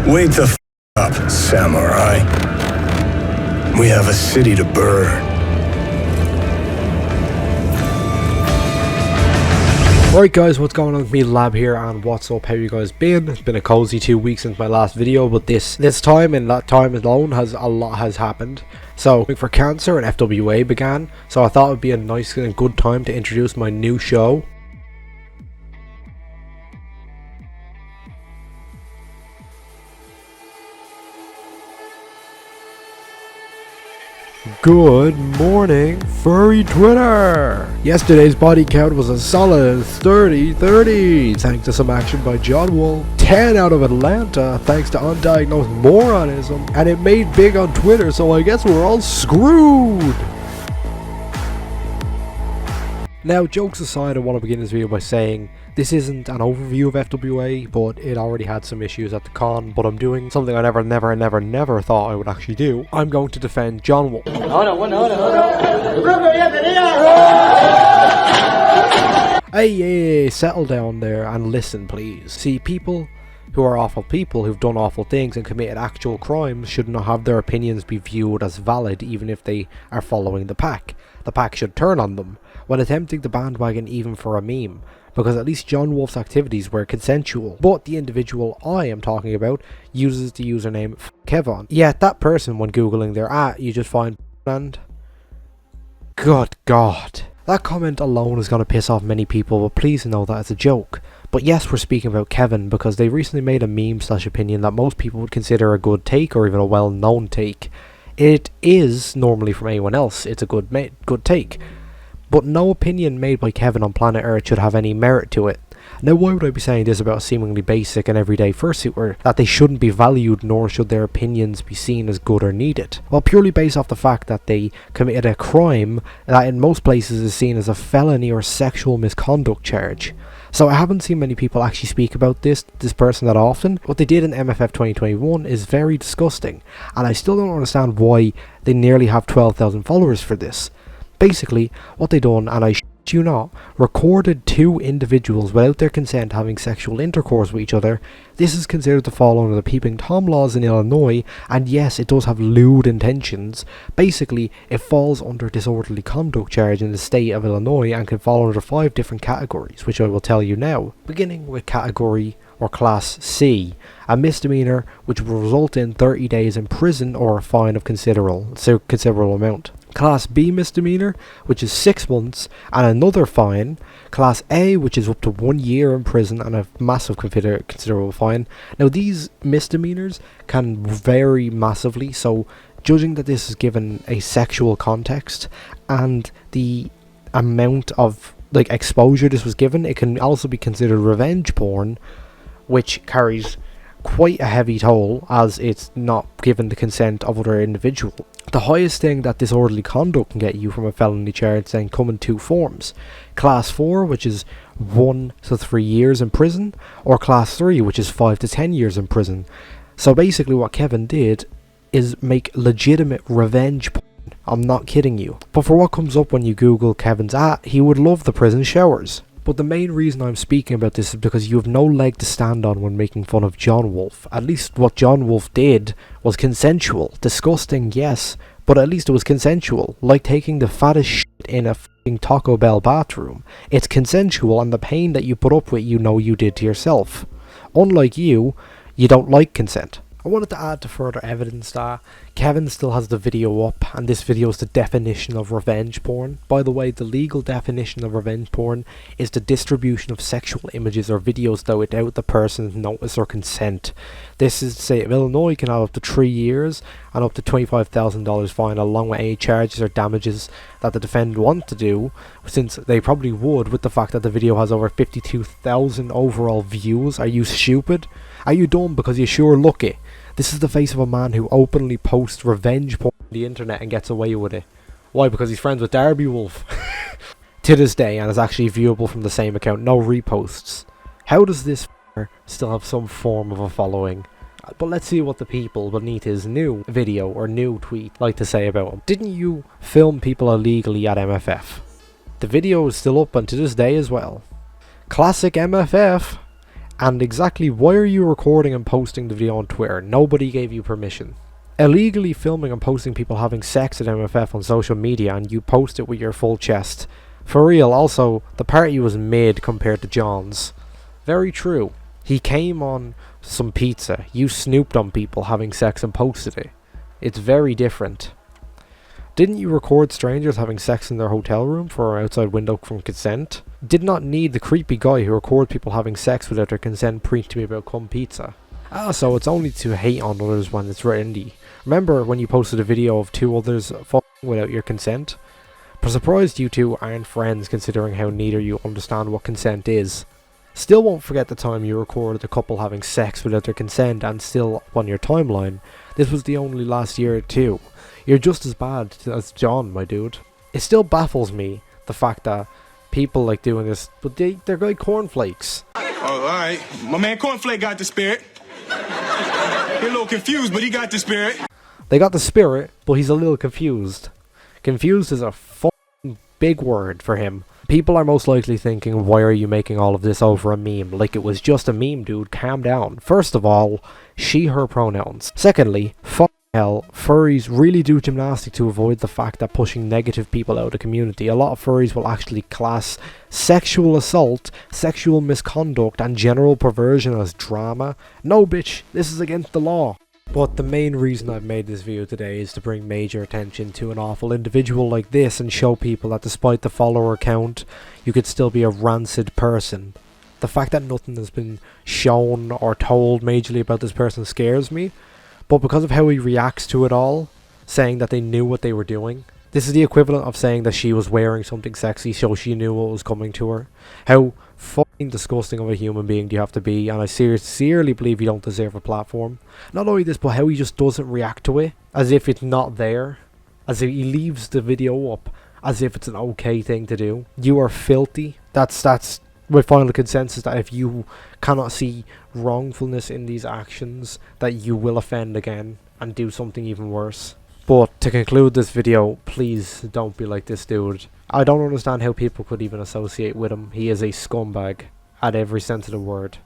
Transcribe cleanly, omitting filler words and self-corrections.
Wake the up, samurai. We have a city to burn. Alright guys, what's going on with me, Labb here, and what's up, how you guys been? It's been a cozy 2 weeks since my last video, but this time, in that time alone, a lot has happened. So, for Cancer and FWA began, so I thought it would be a nice and good time to introduce my new show. Good morning, Furry Twitter! Yesterday's body count was a solid 30-30, thanks to some action by John Wolf. 10 out of Atlanta, thanks to undiagnosed moronism. And it made big on Twitter, so I guess we're all screwed! Now, jokes aside, I want to begin this video by saying this isn't an overview of FWA, but it already had some issues at the con, but I'm doing something I never thought I would actually do. I'm going to defend John Wolf. Hey, settle down there and listen, please. See, people who are awful people who've done awful things and committed actual crimes should not have their opinions be viewed as valid even if they are following the pack. The pack should turn on them when attempting the bandwagon even for a meme, because at least John Wolf's activities were consensual. But the individual I am talking about uses the username Kevon. Yet that person, when googling their you just find and good god. That comment alone is going to piss off many people, but please know that it's a joke. But yes, we're speaking about Kevon because they recently made a meme/opinion that most people would consider a good take or even a well-known take. It is normally from anyone else, it's a good take. But no opinion made by Kevon on planet Earth should have any merit to it. Now, why would I be saying this about a seemingly basic and everyday fursuiter? That they shouldn't be valued, nor should their opinions be seen as good or needed? Well, purely based off the fact that they committed a crime that in most places is seen as a felony or sexual misconduct charge. So I haven't seen many people actually speak about this person that often. What they did in MFF 2021 is very disgusting, and I still don't understand why they nearly have 12,000 followers for this. Basically, what they done, and I shit you not, recorded 2 individuals without their consent having sexual intercourse with each other. This is considered to fall under the Peeping Tom laws in Illinois, and yes, it does have lewd intentions. Basically, it falls under disorderly conduct charge in the state of Illinois and can fall under 5 different categories, which I will tell you now. Beginning with category or class C, a misdemeanor which will result in 30 days in prison or a fine of considerable amount. Class B misdemeanor, which is 6 months and another fine. Class A, which is up to 1 year in prison and a massive considerable fine. Now, these misdemeanors can vary massively, so judging that this is given a sexual context and the amount of exposure this was given, it can also be considered revenge porn, which carries quite a heavy toll as it's not given the consent of other individual. The highest thing that disorderly conduct can get you from a felony charge then come in 2 forms. Class 4, which is 1 to 3 years in prison, or Class 3, which is 5 to 10 years in prison. So basically what Kevon did is make legitimate revenge porn. I'm not kidding you. But for what comes up when you Google Kevon's he would love the prison showers. But the main reason I'm speaking about this is because you have no leg to stand on when making fun of John Wolf. At least what John Wolf did was consensual. Disgusting, yes, but at least it was consensual. Like taking the fattest shit in a f***ing Taco Bell bathroom. It's consensual, and the pain that you put up with you know you did to yourself. Unlike you don't like consent. I wanted to add to further evidence that Kevon still has the video up, and this video is the definition of revenge porn. By the way, the legal definition of revenge porn is the distribution of sexual images or videos without the person's notice or consent. This is, say, Illinois can have up to 3 years and up to $25,000 fine, along with any charges or damages that the defendant wants to do, since they probably would with the fact that the video has over 52,000 overall views. Are you stupid? Are you dumb? Because you're sure lucky. This is the face of a man who openly posts revenge porn on the internet and gets away with it. Why? Because he's friends with Darby Wolf. To this day, and is actually viewable from the same account. No reposts. How does this still have some form of a following? But let's see what the people beneath his new video or new tweet like to say about him. Didn't you film people illegally at MFF? The video is still up and to this day as well. Classic MFF. And exactly why are you recording and posting the video on Twitter? Nobody gave you permission. Illegally filming and posting people having sex at MFF on social media, and you post it with your full chest. For real, also, the party was mid compared to John's. Very true. He came on some pizza, you snooped on people having sex and posted it. It's very different. Didn't you record strangers having sex in their hotel room for an outside window from consent? Did not need the creepy guy who records people having sex without their consent preach to me about cum pizza. So it's only to hate on others when it's right indie. Remember when you posted a video of two others fucking without your consent? I'm surprised you two aren't friends considering how neither you understand what consent is. Still won't forget the time you recorded a couple having sex without their consent and still up on your timeline. This was the only last year too. You're just as bad as John, my dude. It still baffles me, the fact that people like doing this, but they're like cornflakes. Oh, alright. My man Cornflake got the spirit. He a little confused, but he got the spirit. They got the spirit, but he's a little confused. Confused is a fucking big word for him. People are most likely thinking, why are you making all of this over a meme? Like it was just a meme, dude. Calm down. First of all, she, her pronouns. Secondly, fuck hell, furries really do gymnastics to avoid the fact that pushing negative people out of the community. A lot of furries will actually class sexual assault, sexual misconduct, and general perversion as drama. No, bitch, this is against the law. But the main reason I've made this video today is to bring major attention to an awful individual like this and show people that despite the follower count, you could still be a rancid person. The fact that nothing has been shown or told majorly about this person scares me, but because of how he reacts to it all, saying that they knew what they were doing. This is the equivalent of saying that she was wearing something sexy so she knew what was coming to her. How fucking disgusting of a human being do you have to be, and I sincerely believe you don't deserve a platform. Not only this, but how he just doesn't react to it, as if it's not there. As if he leaves the video up, as if it's an okay thing to do. You are filthy. That's my final consensus, that if you cannot see wrongfulness in these actions, that you will offend again and do something even worse. But to conclude this video, please don't be like this dude. I don't understand how people could even associate with him. He is a scumbag at every sense of the word.